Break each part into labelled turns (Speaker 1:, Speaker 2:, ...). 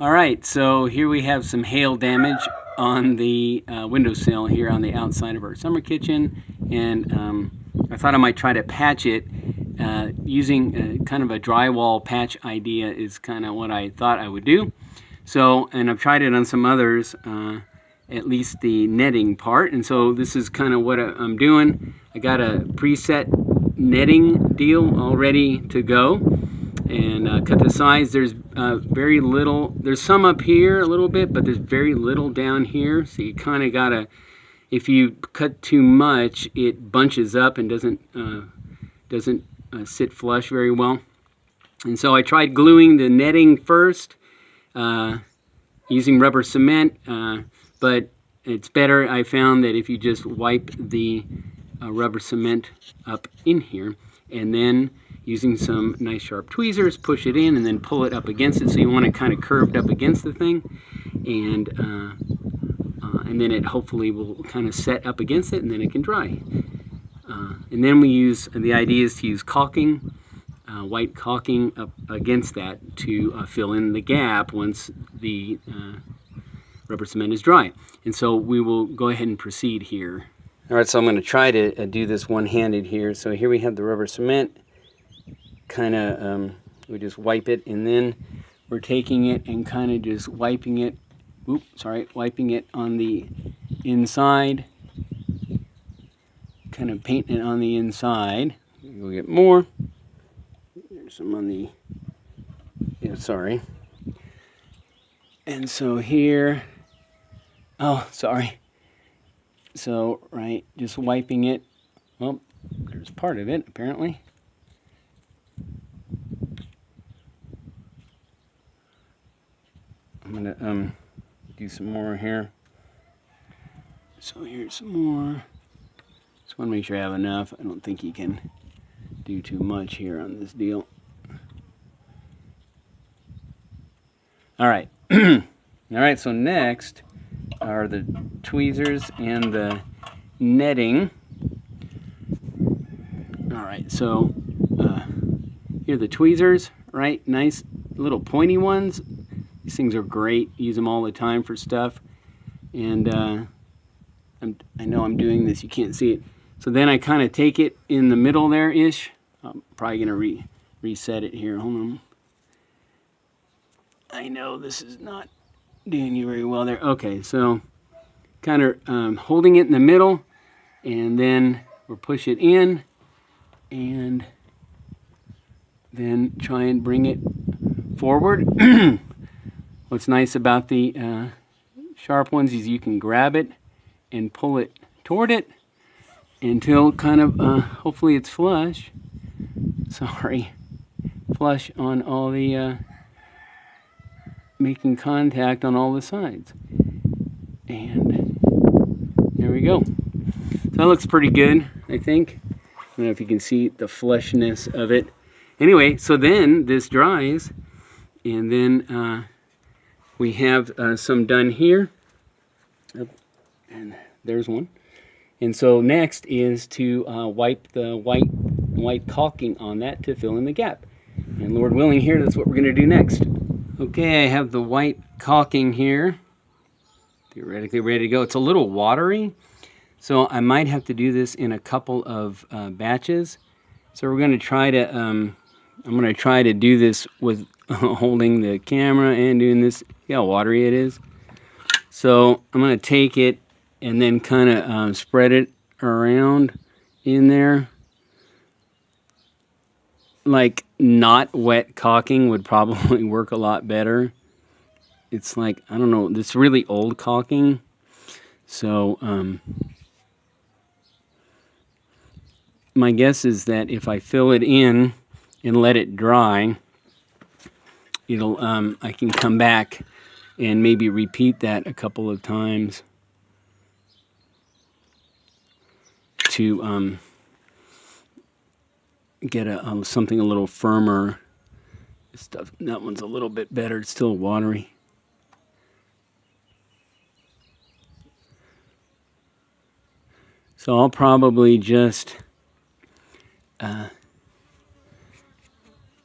Speaker 1: All right, so here we have some hail damage on the windowsill here on the outside of our summer kitchen, and I thought I might try to patch it using kind of a drywall patch idea is kind of what I thought I would do. So, and I've tried it on some others, at least the netting part, and so this is kind of what I'm doing. I got a preset netting deal all ready to go. And cut the sides. There's very little, there's some up here a little bit, but there's very little down here, so you kind of gotta, if you cut too much, it bunches up and doesn't sit flush very well. And so I tried gluing the netting first using rubber cement, but it's better, I found, that if you just wipe the rubber cement up in here and then using some nice sharp tweezers, push it in and then pull it up against it. So you want it kind of curved up against the thing, and then it hopefully will kind of set up against it, and then it can dry. And then we use, the idea is to use caulking, white caulking up against that to fill in the gap once the rubber cement is dry. And so we will go ahead and proceed here. All right, so I'm going to try to do this one-handed here. So here we have the rubber cement. Kind of, we just wipe it, and then we're taking it and kind of just wiping it, wiping it on the inside, kind of painting it on the inside. We'll get more. There's some on the, and so here, so, right, just wiping it. Well, there's part of it, apparently. I'm gonna do some more here. So here's some more. Just want to make sure I have enough. I don't think you can do too much here on this deal. All right. All right, so next are the tweezers and the netting. All right, so here are the tweezers, right? Nice little pointy ones. These things are great. Use them all the time for stuff. And I know I'm doing this. You can't see it. So then I kind of take it in the middle there-ish. I'm probably going to reset it here. Hold on. I know this is not doing you very well there. Okay, so kind of holding it in the middle, and then we'll push it in, and then try and bring it forward. What's nice about the sharp ones is you can grab it and pull it toward it until kind of, hopefully it's flush. Flush on all the, making contact on all the sides. And there we go. So that looks pretty good, I think. I don't know if you can see the fleshness of it. Anyway, so then this dries, and then we have some done here, and there's one. And so next is to wipe the white caulking on that to fill in the gap. And Lord willing here, that's what we're going to do next. Okay, I have the white caulking here, theoretically ready to go. It's a little watery, so I might have to do this in a couple of batches. So we're going to try to, I'm going to try to do this with holding the camera and doing this. See how watery it is? So I'm going to take it and then kind of spread it around in there. Like not wet caulking would probably work a lot better. It's like, I don't know, this really old caulking. So my guess is that if I fill it in and let it dry, it'll I can come back and maybe repeat that a couple of times to get something a little firmer. Stuff. That one's a little bit better. It's still watery. So I'll probably just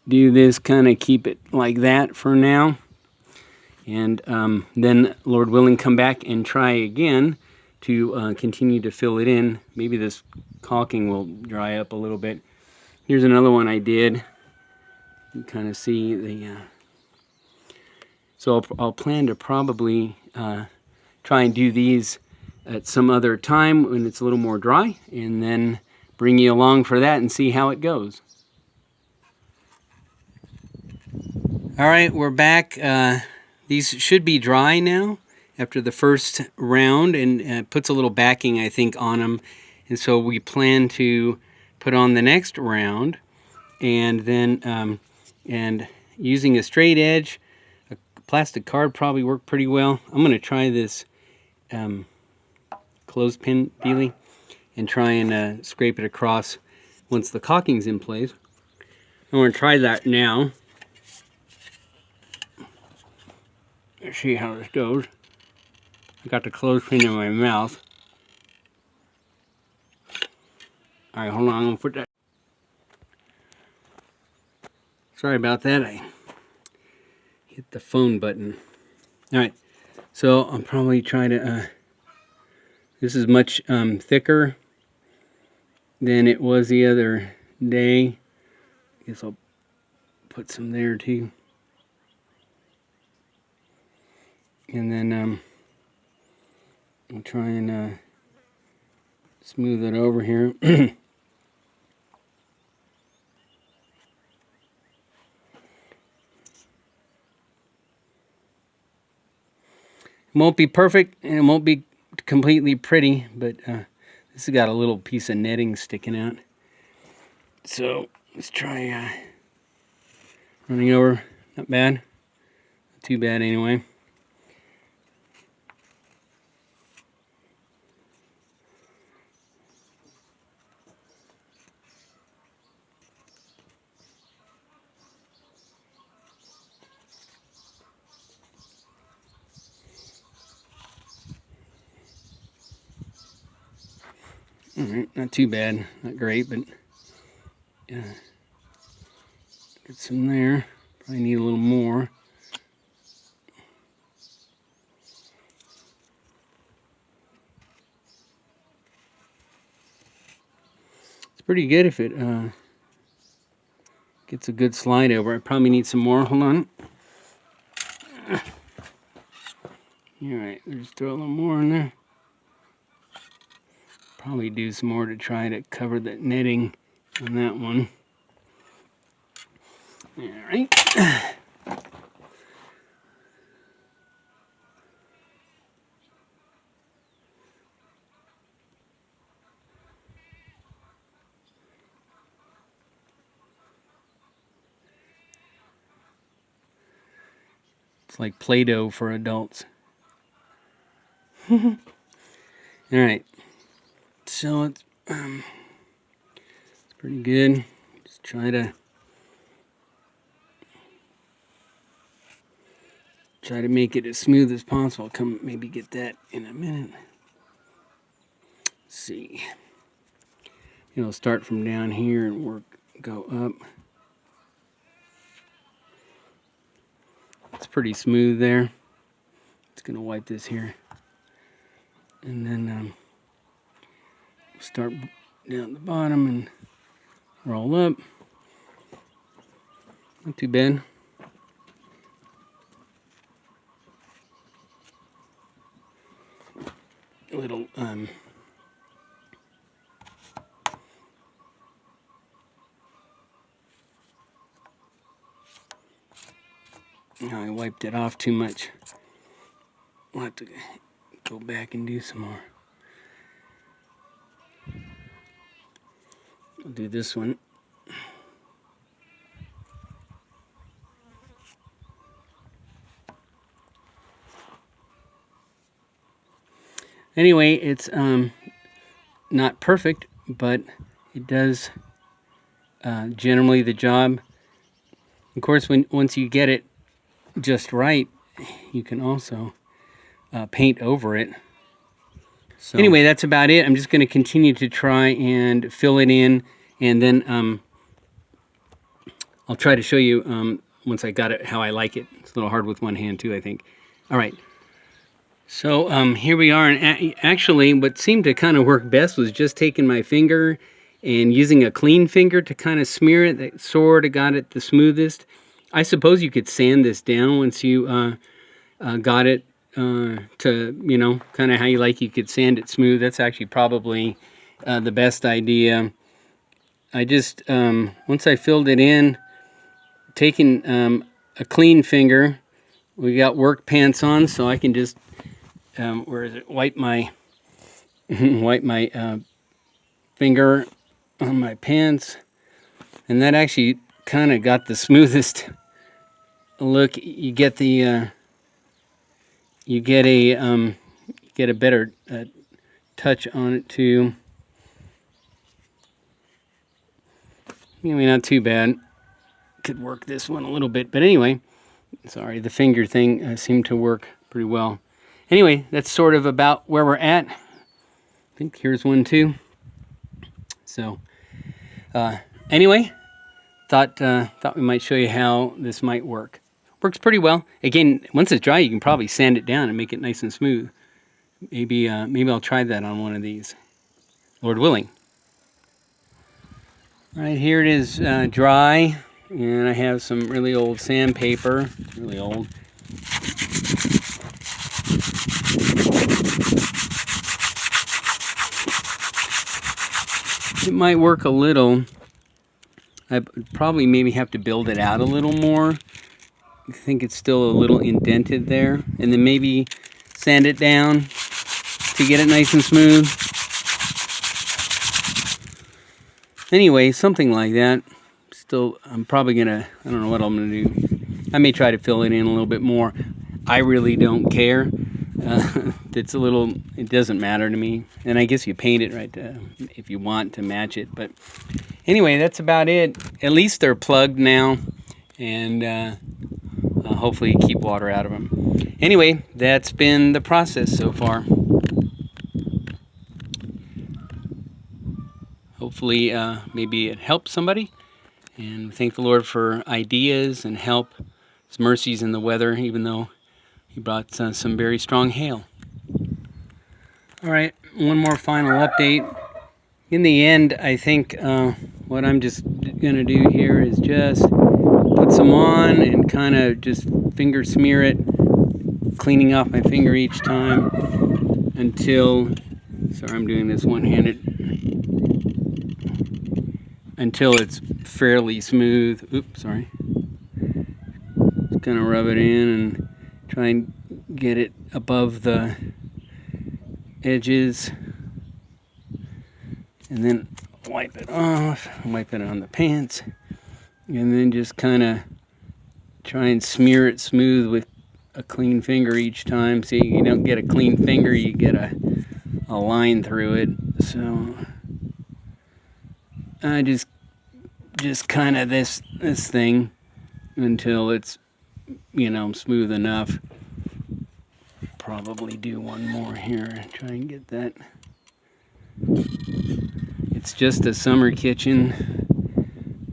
Speaker 1: do this, kind of keep it like that for now. And then, Lord willing, come back and try again to continue to fill it in. Maybe this caulking will dry up a little bit. Here's another one I did. You can kind of see the... So I'll plan to probably try and do these at some other time when it's a little more dry, and then bring you along for that and see how it goes. All right, we're back. These should be dry now after the first round, and puts a little backing, I think, on them. And so we plan to put on the next round, and then and using a straight edge, a plastic card probably worked pretty well. I'm going to try this clothespin dealie and try and scrape it across once the caulking's in place. I'm going to try that now. Let's see how this goes. I got the clothespin in my mouth. Alright, hold on, I'm going to put that. Sorry about that, I hit the phone button. Alright, so I'll probably try to, this is much thicker than it was the other day. I guess I'll put some there too. And then I'll try and smooth it over here. It won't be perfect, and it won't be completely pretty, but this has got a little piece of netting sticking out. So let's try running over. Not bad. Not too bad anyway. Alright, not too bad, not great, but yeah, get some there. Probably need a little more. It's pretty good if it gets a good slide over. I probably need some more. Hold on. Alright, just throw a little more in there. Probably do some more to try to cover the netting on that one. Alright. It's like Play-Doh for adults. Alright. So it's pretty good. Just try to make it as smooth as possible. Come maybe get that in a minute. Let's see. It'll start from down here and go up. It's pretty smooth there. It's gonna wipe this here, and then start down the bottom and roll up. Not too bad. A little I wiped it off too much. I'll have to go back and do some more. I'll do this one. Anyway, it's not perfect, but it does generally the job. Of course, once you get it just right, you can also paint over it. So anyway, that's about it. I'm just going to continue to try and fill it in, and then I'll try to show you once I got it how I like it. It's a little hard with one hand too, I think. All right. So here we are, and actually what seemed to kind of work best was just taking my finger and using a clean finger to kind of smear it. That sort of got it the smoothest. I suppose you could sand this down once you got it to, you know, kind of how you like. You could sand it smooth. That's actually probably the best idea. I just, once I filled it in, taking a clean finger, we got work pants on, so I can just wipe my finger on my pants, and that actually kind of got the smoothest look. You get the you get a better touch on it too. Maybe not too bad. Could work this one a little bit, but anyway, sorry, the finger thing seemed to work pretty well. Anyway, that's sort of about where we're at. I think here's one too. So anyway, thought we might show you how this might work. Works pretty well. Again, once it's dry, you can probably sand it down and make it nice and smooth. Maybe I'll try that on one of these, Lord willing. All right, here it is dry, and I have some really old sandpaper, really old. It might work a little. I probably maybe have to build it out a little more. I think it's still a little indented there. And then maybe sand it down to get it nice and smooth. Anyway, something like that. Still, I'm probably gonna, I don't know what I'm gonna do. I may try to fill it in a little bit more. I really don't care. It's a little, it doesn't matter to me. And I guess you paint it right if you want to match it. But anyway, that's about it. At least they're plugged now, and hopefully keep water out of them. Anyway, that's been the process so far. Hopefully maybe it helps somebody, and we thank the Lord for ideas and help, His mercies in the weather, even though He brought some very strong hail. All right, one more final update. In the end, I think what I'm just going to do here is just put some on and kind of just finger smear it, cleaning off my finger each time until, sorry, I'm doing this one-handed, until it's fairly smooth. Oops, sorry. Just kind of rub it in and try and get it above the edges, and then wipe it off, wipe it on the pants, and then just kind of try and smear it smooth with a clean finger each time. See, you don't get a clean finger, you get a line through it. So I just kind of this thing until it's, you know, smooth enough. Probably do one more here, try and get that. It's just a summer kitchen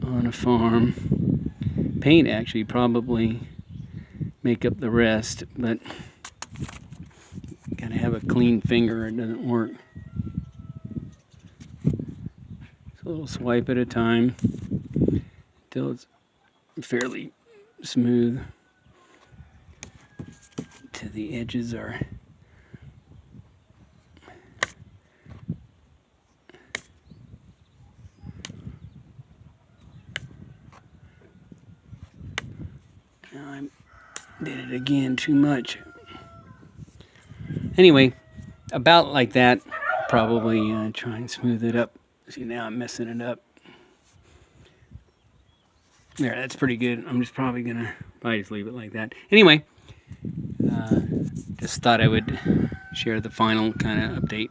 Speaker 1: on a farm. Paint actually probably make up the rest, but gotta have a clean finger, it doesn't work. So a little swipe at a time until it's fairly smooth. The edges are now I did it again too much. Anyway, about like that. Probably try and smooth it up. See, now I'm messing it up. There, that's pretty good. I'm just probably just leave it like that. Anyway, just thought I would share the final kind of update.